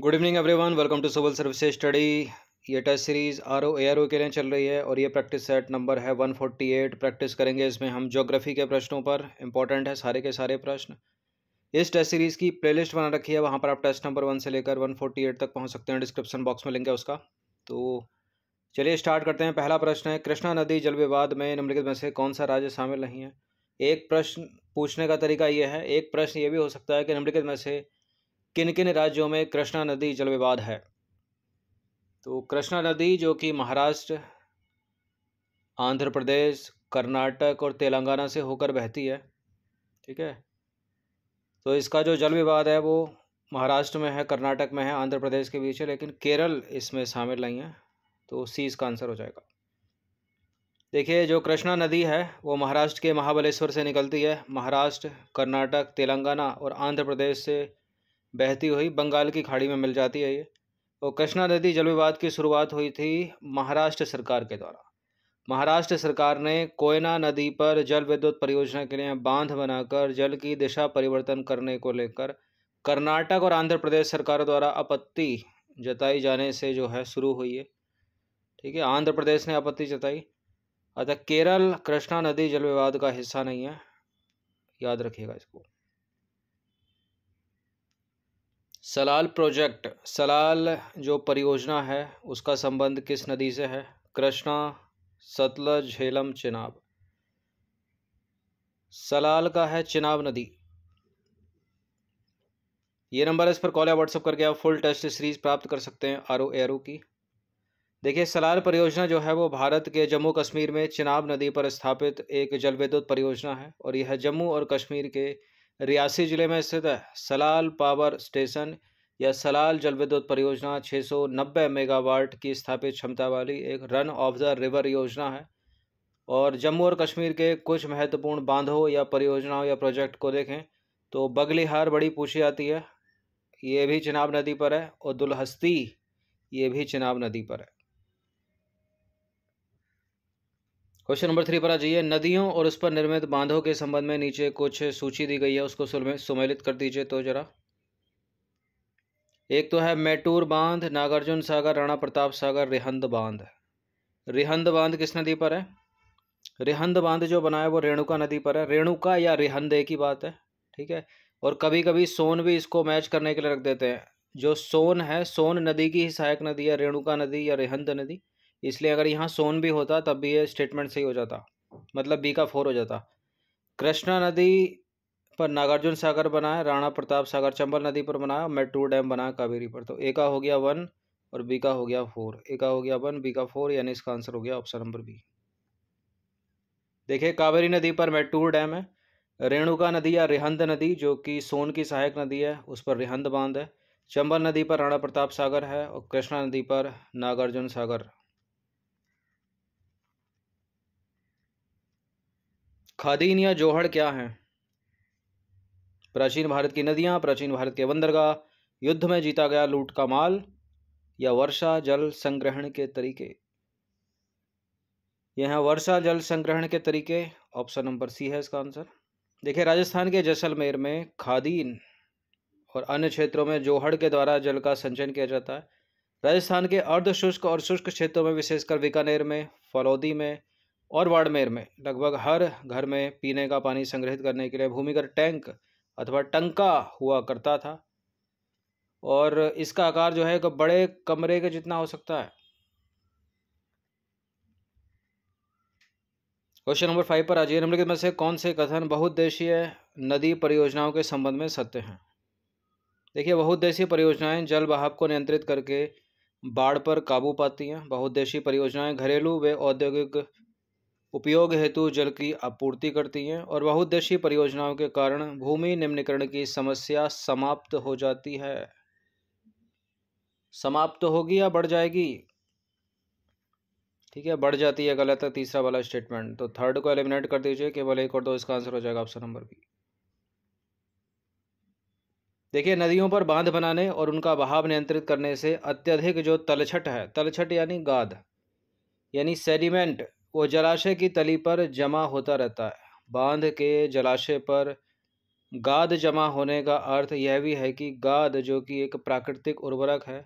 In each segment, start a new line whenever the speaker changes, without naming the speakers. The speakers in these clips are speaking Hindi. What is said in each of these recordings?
Good evening everyone, welcome to civil services study. ये test series R O ARO के लिए चल रही है और ये प्रैक्टिस सेट नंबर है 148। प्रैक्टिस करेंगे इसमें हम ज्योग्राफी के प्रश्नों पर। इंपॉर्टेंट है सारे के सारे प्रश्न। इस टेस्ट सीरीज़ की प्लेलिस्ट बना रखी है, वहाँ पर आप टेस्ट नंबर 1 से लेकर 148 तक पहुँच सकते हैं। डिस्क्रिप्शन बॉक्स में लिंक है उसका। तो चलिए स्टार्ट करते हैं। पहला प्रश्न है, कृष्णा नदी जल विवाद में निम्नलिखित में से कौन सा राज्य शामिल नहीं है। एक प्रश्न पूछने का तरीका ये है, एक प्रश्न ये भी हो सकता है कि निम्नलिखित में से किन किन राज्यों में कृष्णा नदी जल विवाद है। तो कृष्णा नदी जो कि महाराष्ट्र, आंध्र प्रदेश, कर्नाटक और तेलंगाना से होकर बहती है, ठीक है। तो इसका जो जल विवाद है वो महाराष्ट्र में है, कर्नाटक में है, आंध्र प्रदेश के बीच है, लेकिन केरल इसमें शामिल नहीं है। तो सी इसका आंसर हो जाएगा। देखिए, जो कृष्णा नदी है वो महाराष्ट्र के महाबलेश्वर से निकलती है। महाराष्ट्र, कर्नाटक, तेलंगाना और आंध्र प्रदेश से बहती हुई बंगाल की खाड़ी में मिल जाती है ये। तो कृष्णा नदी जल विवाद की शुरुआत हुई थी महाराष्ट्र सरकार के द्वारा। महाराष्ट्र सरकार ने कोयना नदी पर जल विद्युत परियोजना के लिए बांध बनाकर जल की दिशा परिवर्तन करने को लेकर कर्नाटक और आंध्र प्रदेश सरकारों द्वारा आपत्ति जताई जाने से जो है शुरू हुई है, ठीक है। आंध्र प्रदेश ने आपत्ति जताई, अतः केरल कृष्णा नदी जल विवाद का हिस्सा नहीं है, याद रखिएगा इसको। सलाल प्रोजेक्ट, सलाल जो परियोजना है उसका संबंध किस नदी से है। कृष्णा, सतलज, झेलम, चिनाब। सलाल का है चिनाब नदी। ये नंबर इस पर कॉल या व्हाट्सअप करके आप फुल टेस्ट सीरीज प्राप्त कर सकते हैं आर ओ ARO की। देखिए, सलाल परियोजना जो है वो भारत के जम्मू कश्मीर में चिनाब नदी पर स्थापित एक जल विद्युत परियोजना है और यह जम्मू और कश्मीर के रियासी जिले में स्थित है। सलाल पावर स्टेशन या सलाल जल विद्युत परियोजना 690 मेगावाट की स्थापित क्षमता वाली एक रन ऑफ द रिवर योजना है और जम्मू और कश्मीर के कुछ महत्वपूर्ण बांधों या परियोजनाओं या प्रोजेक्ट को देखें तो बगलिहार बड़ी पूछी आती है, ये भी चिनाब नदी पर है, और दुलहस्ती ये भी चिनाब नदी पर है। क्वेश्चन नंबर 3 पर आ जाइए। नदियों और उस पर निर्मित बांधों के संबंध में नीचे कुछ सूची दी गई है, उसको सुमेलित कर दीजिए तो जरा। एक तो है मेटूर बांध, नागार्जुन सागर, राणा प्रताप सागर, रिहंद बांध। रिहंद बांध किस नदी पर है। रिहंद बांध जो बना है वो रेणुका नदी पर है। रेणुका या रिहंद एक ही बात है, ठीक है। और कभी कभी सोन भी इसको मैच करने के लिए रख देते हैं। जो सोन है, सोन नदी की ही सहायक नदी है, रेणुका नदी या रिहंद नदी। इसलिए अगर यहाँ सोन भी होता तब भी ये स्टेटमेंट सही हो जाता, मतलब बी का 4 हो जाता। कृष्णा नदी पर नागार्जुन सागर बना है, राणा प्रताप सागर चंबल नदी पर बना है, मेट्टूर डैम बना है कावेरी पर। तो ए का हो गया 1 और बी का हो गया 4। ए का हो गया 1, बी का 4, यानी इसका आंसर हो गया ऑप्शन नंबर बी। देखिए, कावेरी नदी पर मेट्टूर डैम है। रेणुका नदी या रिहंद नदी जो कि सोन की सहायक नदी है उस पर रिहंद बांध है। चंबल नदी पर राणा प्रताप सागर है और कृष्णा नदी पर नागार्जुन सागर। खादीन या जोहड़ क्या है। प्राचीन भारत की नदियां, प्राचीन भारत के बंदरगाह, युद्ध में जीता गया लूट का माल, या वर्षा जल संग्रहण के तरीके। यह वर्षा जल संग्रहण के तरीके, ऑप्शन नंबर सी है इसका आंसर। देखिए, राजस्थान के जैसलमेर में खादीन और अन्य क्षेत्रों में जोहड़ के द्वारा जल का संचयन किया जाता है। राजस्थान के अर्ध शुष्क और शुष्क क्षेत्रों में, विशेषकर बीकानेर में, फलौदी में और बाड़मेर में लगभग हर घर में पीने का पानी संग्रहित करने के लिए भूमिगत टैंक अथवा टंका हुआ करता था और इसका आकार जो है एक बड़े कमरे के जितना हो सकता है। क्वेश्चन नंबर 5 पर आ जाइए। निम्नलिखित में से कौन से कथन बहुउद्देशीय नदी परियोजनाओं के संबंध में सत्य हैं। देखिए, बहुउद्देशीय परियोजनाएं जल बहाव को नियंत्रित करके बाढ़ पर काबू पाती हैं। बहुउद्देशीय परियोजनाएं घरेलू व औद्योगिक उपयोग हेतु जल की आपूर्ति करती हैं और बहुउद्देशीय परियोजनाओं के कारण भूमि निम्नीकरण की समस्या समाप्त हो जाती है। समाप्त होगी या बढ़ जाएगी, ठीक है, बढ़ जाती है, गलत है तीसरा वाला स्टेटमेंट। तो थर्ड को एलिमिनेट कर दीजिए, केवल एक और दो, इसका आंसर हो जाएगा ऑप्शन नंबर बी। देखिए, नदियों पर बांध बनाने और उनका बहाव नियंत्रित करने से अत्यधिक जो तलछट है, तलछट यानी गाद यानी सेडिमेंट, वो जलाशय की तली पर जमा होता रहता है। बांध के जलाशय पर गाद जमा होने का अर्थ यह भी है कि गाद, जो कि एक प्राकृतिक उर्वरक है,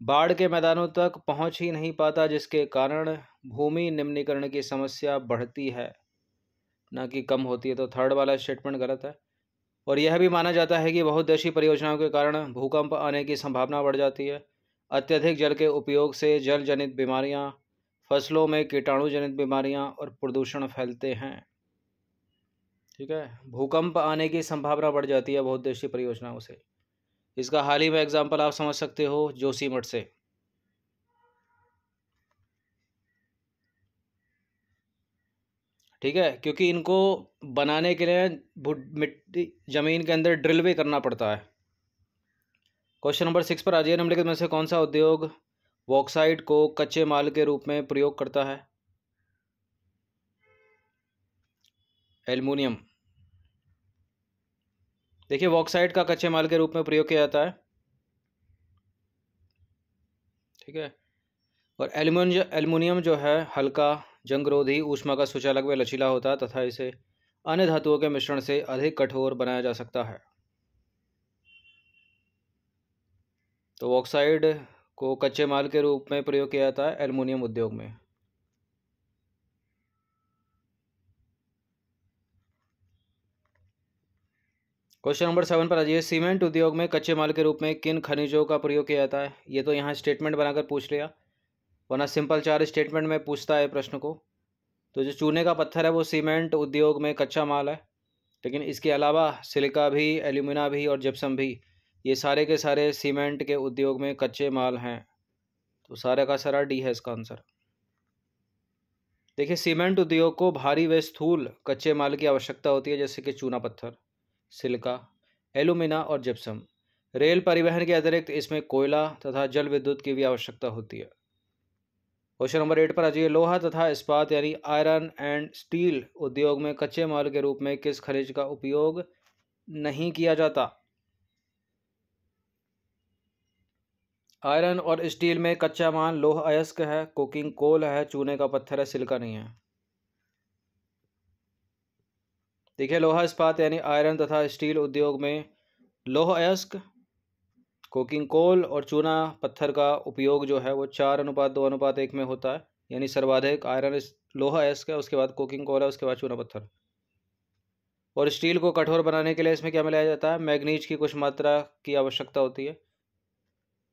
बाढ़ के मैदानों तक पहुंच ही नहीं पाता, जिसके कारण भूमि निम्नीकरण की समस्या बढ़ती है, ना कि कम होती है। तो थर्ड वाला स्टेटमेंट गलत है। और यह भी माना जाता है कि बहुउद्देशीय परियोजनाओं के कारण भूकंप आने की संभावना बढ़ जाती है। अत्यधिक जल के उपयोग से जल जनित बीमारियां, फसलों में कीटाणु जनित बीमारियां और प्रदूषण फैलते हैं। ठीक है, भूकंप आने की संभावना बढ़ जाती है बहुउद्देशीय परियोजनाओं से। इसका हाल ही में एग्जाम्पल आप समझ सकते हो जोशीमठ से। ठीक है, क्योंकि इनको बनाने के लिए मिट्टी जमीन के अंदर ड्रिल भी करना पड़ता है। क्वेश्चन नंबर 6 पर आ जाइए। निम्नलिखित में से कौन सा उद्योग बॉक्साइट को कच्चे माल के रूप में प्रयोग करता है? एल्युमिनियम। देखिए, बॉक्साइट का कच्चे माल के रूप में प्रयोग किया जाता है। ठीक है, और एल्युमिनियम जो है हल्का, जंगरोधी, ऊष्मा का सुचालक व लचीला होता है तथा इसे अन्य धातुओं के मिश्रण से अधिक कठोर बनाया जा सकता है। तो बॉक्साइट को कच्चे माल के रूप में प्रयोग किया जाता है एल्युमिनियम उद्योग में। क्वेश्चन नंबर 7 पर आ जाइए। सीमेंट उद्योग में कच्चे माल के रूप में किन खनिजों का प्रयोग किया जाता है? ये तो यहाँ स्टेटमेंट बनाकर पूछ लिया, वरना सिंपल 4 स्टेटमेंट में पूछता है प्रश्न को। तो जो चूने का पत्थर है वो सीमेंट उद्योग में कच्चा माल है, लेकिन इसके अलावा सिलिका भी, एल्यूमिना भी और जिप्सम भी, ये सारे के सारे सीमेंट के उद्योग में कच्चे माल हैं। तो सारा का सारा डी है इसका आंसर। देखिए, सीमेंट उद्योग को भारी व स्थूल कच्चे माल की आवश्यकता होती है, जैसे कि चूना पत्थर, सिलिका, एल्यूमिना और जिप्सम। रेल परिवहन के अतिरिक्त इसमें कोयला तथा जल विद्युत की भी आवश्यकता होती है। क्वेश्चन नंबर 8 पर आ जाइए। लोहा तथा इस्पात यानी आयरन एंड स्टील उद्योग में कच्चे माल के रूप में किस खनिज का उपयोग नहीं किया जाता? आयरन और स्टील में कच्चा माल लौह अयस्क है, कोकिंग कोल है, चूने का पत्थर है, सिलिका नहीं है। देखिए, लोहा इस्पात यानी आयरन तथा स्टील उद्योग में लौह अयस्क, कोकिंग कोल और चूना पत्थर का उपयोग जो है वो 4:2:1 में होता है। यानी सर्वाधिक आयरन लोहा अयस्क है, उसके बाद कोकिंग कोल है, उसके बाद चूना पत्थर। और स्टील को कठोर बनाने के लिए इसमें क्या मिलाया जाता है? मैग्नीज की कुछ मात्रा की आवश्यकता होती है।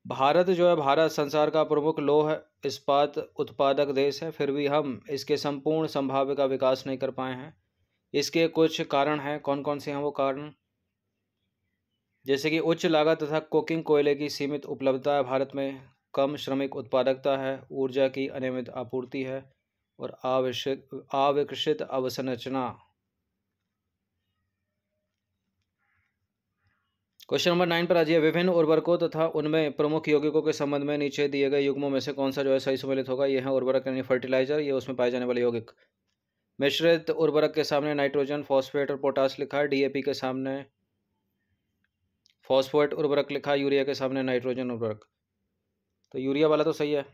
भारत जो है, भारत संसार का प्रमुख लौह इस्पात उत्पादक देश है, फिर भी हम इसके संपूर्ण संभाव्य का विकास नहीं कर पाए हैं। इसके कुछ कारण हैं। कौन कौन से हैं वो कारण? जैसे कि उच्च लागत तथा कोकिंग कोयले की सीमित उपलब्धता है भारत में, कम श्रमिक उत्पादकता है, ऊर्जा की अनियमित आपूर्ति है और अविकसित अवसंरचना। क्वेश्चन नंबर 9 पर आ जाइए। विभिन्न उर्वरकों तथा उनमें प्रमुख यौगिकों के संबंध में नीचे दिए गए युग्मों में से कौन सा जो है सही सम्मिलित होगा? ये है उर्वरक यानी फर्टिलाइजर, ये उसमें पाए जाने वाले यौगिक। मिश्रित उर्वरक के सामने नाइट्रोजन, फॉस्फेट और पोटास लिखा है। डीएपी के सामने फॉस्फेट उर्वरक लिखा है, यूरिया के सामने नाइट्रोजन उर्वरक। तो यूरिया वाला तो सही है।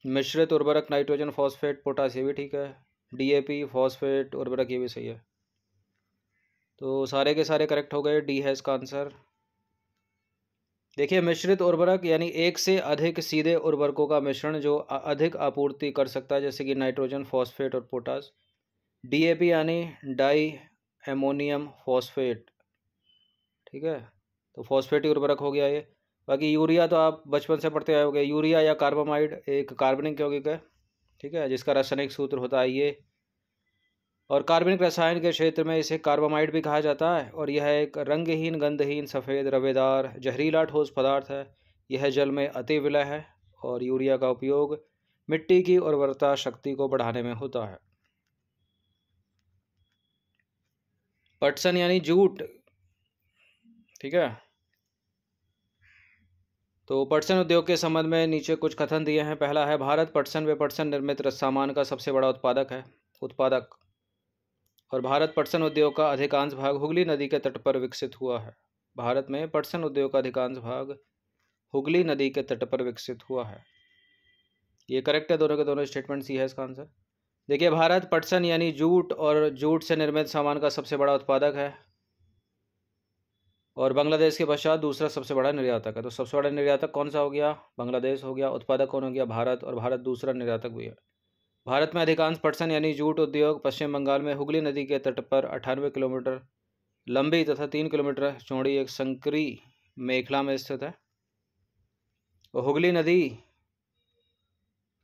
मिश्रित उर्वरक नाइट्रोजन, फॉस्फेट, पोटास, ये भी ठीक है। डीएपी, फॉस्फेट उर्वरक, ये भी सही है। तो सारे के सारे करेक्ट हो गए, डी है इसका आंसर। देखिए, मिश्रित उर्वरक यानी एक से अधिक सीधे उर्वरकों का मिश्रण जो अधिक आपूर्ति कर सकता है, जैसे कि नाइट्रोजन, फॉस्फेट और पोटास। डीएपी यानी डाई एमोनियम फॉस्फेट। ठीक है, तो फॉस्फेटी उर्वरक हो गया ये। बाकी यूरिया तो आप बचपन से पढ़ते आए होंगे। यूरिया या कार्बामाइड एक कार्बनिक यौगिक है, ठीक है, जिसका रासायनिक सूत्र होता है ये। और कार्बनिक रसायन के क्षेत्र में इसे कार्बामाइड भी कहा जाता है। और यह एक रंगहीन, गंधहीन, सफ़ेद, रवेदार, जहरीला ठोस पदार्थ है। यह जल में अति विलय है। और यूरिया का उपयोग मिट्टी की उर्वरता शक्ति को बढ़ाने में होता है। पटसन यानी जूट। ठीक है, तो पटसन उद्योग के संबंध में नीचे कुछ कथन दिए हैं। पहला है, भारत पटसन व पटसन निर्मित सामान का सबसे बड़ा उत्पादक। और भारत पटसन उद्योग का अधिकांश भाग हुगली नदी के तट पर विकसित हुआ है। भारत में पटसन उद्योग का अधिकांश भाग हुगली नदी के तट पर विकसित हुआ है। ये करेक्ट है, दोनों के दोनों स्टेटमेंट सी है इसका आंसर। देखिए, भारत पटसन यानी जूट और जूट से निर्मित सामान का सबसे बड़ा उत्पादक है। और बांग्लादेश के पश्चात दूसरा सबसे बड़ा निर्यातक है। तो सबसे बड़ा निर्यातक कौन सा हो गया? बांग्लादेश हो गया। उत्पादक कौन हो गया? भारत। और भारत दूसरा निर्यातक भी है। भारत में अधिकांश पटसन यानी जूट उद्योग पश्चिम बंगाल में हुगली नदी के तट पर 98 किलोमीटर लंबी तथा 3 किलोमीटर चौड़ी एक संकरी मेखला में स्थित है। हुगली नदी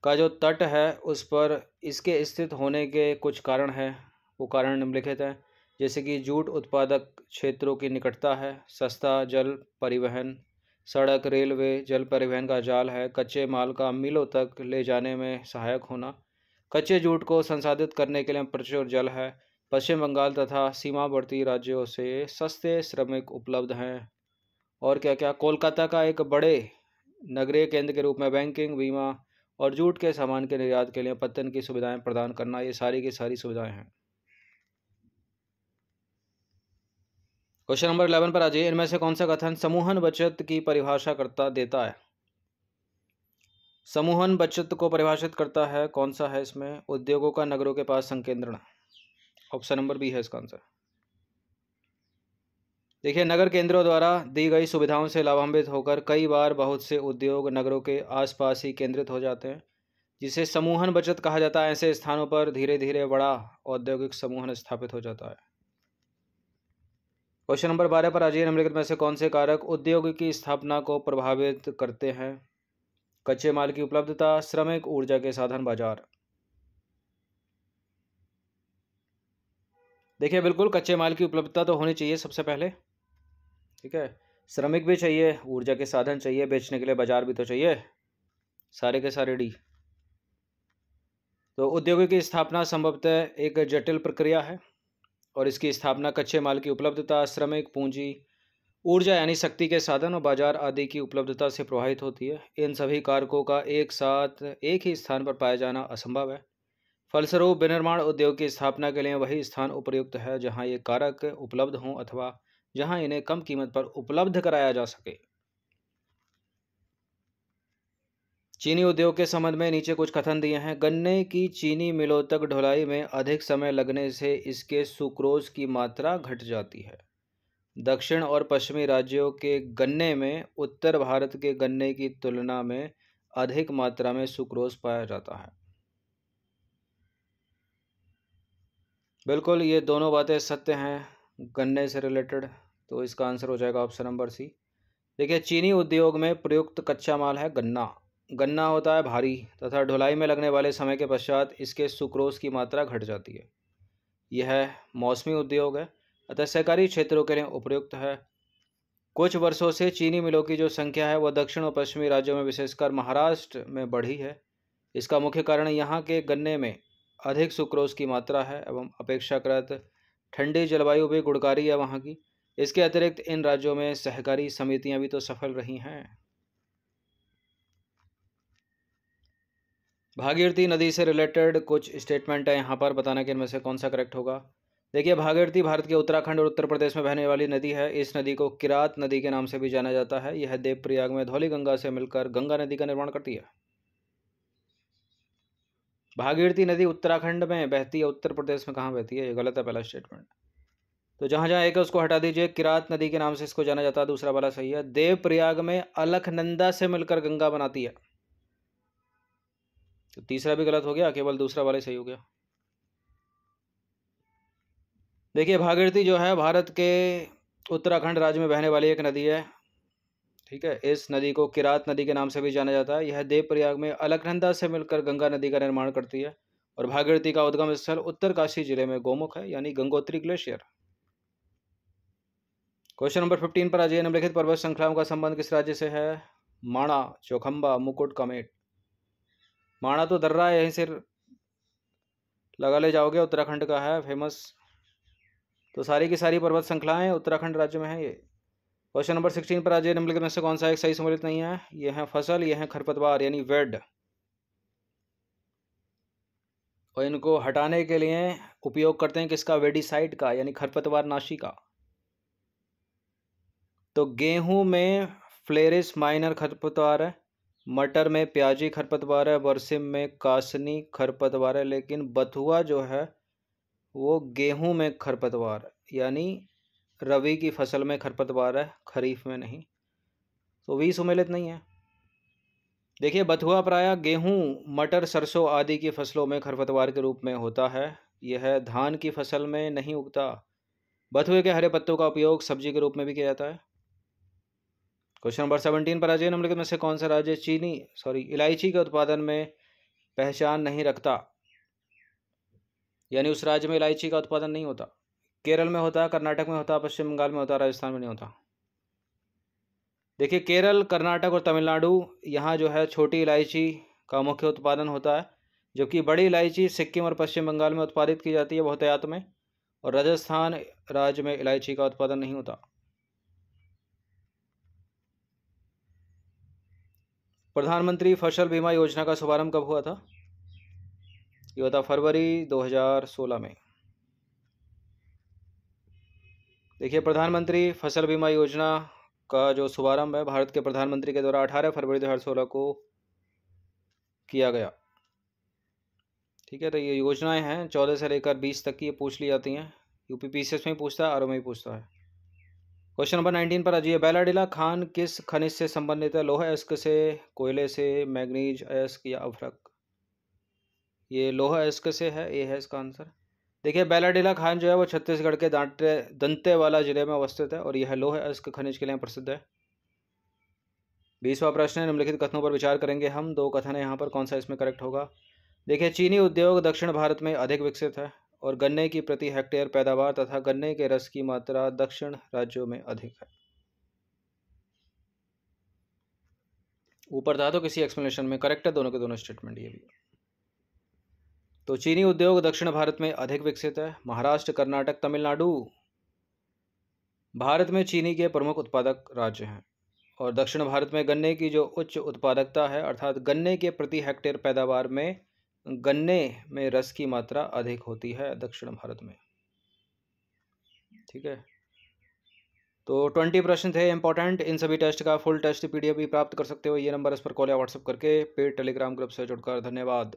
का जो तट है उस पर इसके स्थित होने के कुछ कारण हैं। वो कारण निम्नलिखित हैं, जैसे कि जूट उत्पादक क्षेत्रों की निकटता है, सस्ता जल परिवहन, सड़क, रेलवे, जल परिवहन का जाल है, कच्चे माल का मिलों तक ले जाने में सहायक होना, कच्चे जूट को संसाधित करने के लिए प्रचुर जल है, पश्चिम बंगाल तथा सीमावर्ती राज्यों से सस्ते श्रमिक उपलब्ध हैं। और क्या क्या? कोलकाता का एक बड़े नगरीय केंद्र के रूप में बैंकिंग, बीमा और जूट के सामान के निर्यात के लिए पत्तन की सुविधाएं प्रदान करना, ये सारी की सारी सुविधाएं हैं। क्वेश्चन नंबर 11 पर आ जाइए। इनमें से कौन सा कथन समूहन बचत की परिभाषा करता देता है? समूहन बचत को परिभाषित करता है कौन सा है इसमें? उद्योगों का नगरों के पास संकेंद्रण। ऑप्शन नंबर बी है इसका आंसर। देखिए, नगर केंद्रों द्वारा दी गई सुविधाओं से लाभान्वित होकर कई बार बहुत से उद्योग नगरों के आसपास ही केंद्रित हो जाते हैं, जिसे समूहन बचत कहा जाता है। ऐसे स्थानों पर धीरे धीरे बड़ा औद्योगिक समूहन स्थापित हो जाता है। क्वेश्चन नंबर 12 पर आ जाइए। निम्नलिखित में से कौन से कारक उद्योग की स्थापना को प्रभावित करते हैं? कच्चे माल की उपलब्धता, श्रमिक, ऊर्जा के साधन, बाजार। देखिए, बिल्कुल कच्चे माल की उपलब्धता तो होनी चाहिए सबसे पहले, ठीक है। श्रमिक भी चाहिए, ऊर्जा के साधन चाहिए, बेचने के लिए बाजार भी तो चाहिए, सारे के सारे डी। तो उद्योगों की स्थापना संभवतः एक जटिल प्रक्रिया है और इसकी स्थापना कच्चे माल की उपलब्धता, श्रमिक, पूंजी, ऊर्जा यानी शक्ति के साधन और बाजार आदि की उपलब्धता से प्रभावित होती है। इन सभी कारकों का एक साथ एक ही स्थान पर पाया जाना असंभव है। फलस्वरूप विनिर्माण उद्योग की स्थापना के लिए वही स्थान उपयुक्त है जहां ये कारक उपलब्ध हों अथवा जहां इन्हें कम कीमत पर उपलब्ध कराया जा सके। चीनी उद्योग के संबंध में नीचे कुछ कथन दिए हैं। गन्ने की चीनी मिलों तक ढुलाई में अधिक समय लगने से इसके सुक्रोज की मात्रा घट जाती है। दक्षिण और पश्चिमी राज्यों के गन्ने में उत्तर भारत के गन्ने की तुलना में अधिक मात्रा में सुक्रोज पाया जाता है। बिल्कुल, ये दोनों बातें सत्य हैं गन्ने से रिलेटेड, तो इसका आंसर हो जाएगा ऑप्शन नंबर सी। देखिए, चीनी उद्योग में प्रयुक्त कच्चा माल है गन्ना। गन्ना होता है भारी तथा ढुलाई में लगने वाले समय के पश्चात इसके सुक्रोज की मात्रा घट जाती है। यह मौसमी उद्योग है अतः सहकारी क्षेत्रों के लिए उपयुक्त है। कुछ वर्षों से चीनी मिलों की जो संख्या है वह दक्षिण और पश्चिमी राज्यों में विशेषकर महाराष्ट्र में बढ़ी है। इसका मुख्य कारण यहाँ के गन्ने में अधिक सुक्रोज की मात्रा है एवं अपेक्षाकृत ठंडी जलवायु भी गुणकारी है वहाँ की। इसके अतिरिक्त इन राज्यों में सहकारी समितियाँ भी तो सफल रही हैं। भागीरथी नदी से रिलेटेड कुछ स्टेटमेंट है यहाँ पर, बताना कि इनमें से कौन सा करेक्ट होगा। देखिए, भागीरथी भारत के उत्तराखंड और उत्तर प्रदेश में बहने वाली नदी है। इस नदी को किरात नदी के नाम से भी जाना जाता है। यह देवप्रयाग में धौली गंगा से मिलकर गंगा नदी का निर्माण करती है। भागीरथी नदी उत्तराखंड में बहती है, उत्तर प्रदेश में कहाँ बहती है? ये गलत है पहला स्टेटमेंट। तो जहाँ जहाँ एक है उसको हटा दीजिए। किरात नदी के नाम से इसको जाना जाता है, दूसरा वाला सही है। देवप्रयाग में अलकनंदा से मिलकर गंगा बनाती है, तो तीसरा भी गलत हो गया, केवल दूसरा वाला सही हो गया। देखिए, भागीरथी जो है भारत के उत्तराखंड राज्य में बहने वाली एक नदी है, ठीक है। इस नदी को किरात नदी के नाम से भी जाना जाता है। यह देवप्रयाग में अलकनंदा से मिलकर गंगा नदी का निर्माण करती है और भागीरथी का उद्गम स्थल उत्तरकाशी जिले में गोमुख है, यानी गंगोत्री ग्लेशियर। क्वेश्चन नंबर 15 पर आ जाइए। निम्नलिखित पर्वत श्रृंखलाओं का संबंध किस राज्य से है? माणा, चौखंबा, मुकुट, कामेट। माणा तो दर्रा है, यहीं से लगा ले जाओगे, उत्तराखंड का है, फेमस। तो सारी की सारी पर्वत श्रृंखलाएं उत्तराखंड राज्य में है ये। क्वेश्चन नंबर 16 पर आ जाइए। निम्नलिखित में से कौन सा एक सही सम्मिलित नहीं है? ये है फसल, ये है खरपतवार यानी वेड, और इनको हटाने के लिए उपयोग करते हैं किसका? वेडिसाइड का, यानी खरपतवार नाशी का। तो गेहूं में फ्लेरिस माइनर खरपतवार है, मटर में प्याजी खरपतवार है, बरसिम में कासनी खरपतवार है, लेकिन बथुआ जो है वो गेहूं में खरपतवार यानी रबी की फसल में खरपतवार है, खरीफ में नहीं, तो 20 सुमेलित नहीं है। देखिए बथुआ प्रायः गेहूं, मटर, सरसों आदि की फसलों में खरपतवार के रूप में होता है। यह धान की फसल में नहीं उगता। बथुए के हरे पत्तों का उपयोग सब्जी के रूप में भी किया जाता है। क्वेश्चन नंबर 17 पर आ जाइए। निम्नलिखित में से कौन सा राज्य इलायची के उत्पादन में पहचान नहीं रखता, यानी उस राज्य में इलायची का उत्पादन नहीं होता। केरल में होता, कर्नाटक में होता, पश्चिम बंगाल में होता, राजस्थान में नहीं होता। देखिए केरल, कर्नाटक और तमिलनाडु, यहाँ जो है छोटी इलायची का मुख्य उत्पादन होता है, जबकि बड़ी इलायची सिक्किम और पश्चिम बंगाल में उत्पादित की जाती है बहुतायत में, और राजस्थान राज्य में इलायची का उत्पादन नहीं होता। प्रधानमंत्री फसल बीमा योजना का शुभारंभ कब हुआ था? ये हुआ था फरवरी 2016 में। देखिए प्रधानमंत्री फसल बीमा योजना का जो शुभारंभ है भारत के प्रधानमंत्री के द्वारा 18 फरवरी 2016 को किया गया। ठीक है, तो ये योजनाएं हैं 14 से लेकर 20 तक की, ये पूछ ली जाती हैं। यूपी पीसीएस में पूछता है, आरओ में भी पूछता है। क्वेश्चन नंबर 19 पर आ जाइए। बैलाडीला खान किस खनिज से संबंधित है? लौह अयस्क से, कोयले से, मैग्नीज अयस्क या अभ्रक? ये लौह अयस्क से है, ये है इसका आंसर। देखिए बैलाडीला खान जो है वो छत्तीसगढ़ के दंतेवाला जिले में अवस्थित है, और यह लौह अयस्क खनिज के लिए प्रसिद्ध है। 20वां प्रश्न है, निम्नलिखित कथनों पर विचार करेंगे हम। 2 कथन है यहाँ पर, कौन सा इसमें करेक्ट होगा? देखिए चीनी उद्योग दक्षिण भारत में अधिक विकसित है, और गन्ने की प्रति हेक्टेयर पैदावार तथा गन्ने के रस की मात्रा दक्षिण राज्यों में अधिक है। ऊपर था तो किसी एक्सप्लेनेशन में करेक्ट है, दोनों के दोनों स्टेटमेंट ये भी। तो चीनी उद्योग दक्षिण भारत में अधिक विकसित है। महाराष्ट्र, कर्नाटक, तमिलनाडु भारत में चीनी के प्रमुख उत्पादक राज्य हैं, और दक्षिण भारत में गन्ने की जो उच्च उत्पादकता है, अर्थात गन्ने के प्रति हेक्टेयर पैदावार में गन्ने में रस की मात्रा अधिक होती है दक्षिण भारत में। ठीक है, तो 20 प्रश्न थे इंपॉर्टेंट। इन सभी टेस्ट का फुल टेस्ट पीडीएफ भी प्राप्त कर सकते हो ये नंबर इस पर कॉल या व्हाट्सएप करके, पेड टेलीग्राम ग्रुप से जुड़कर। धन्यवाद।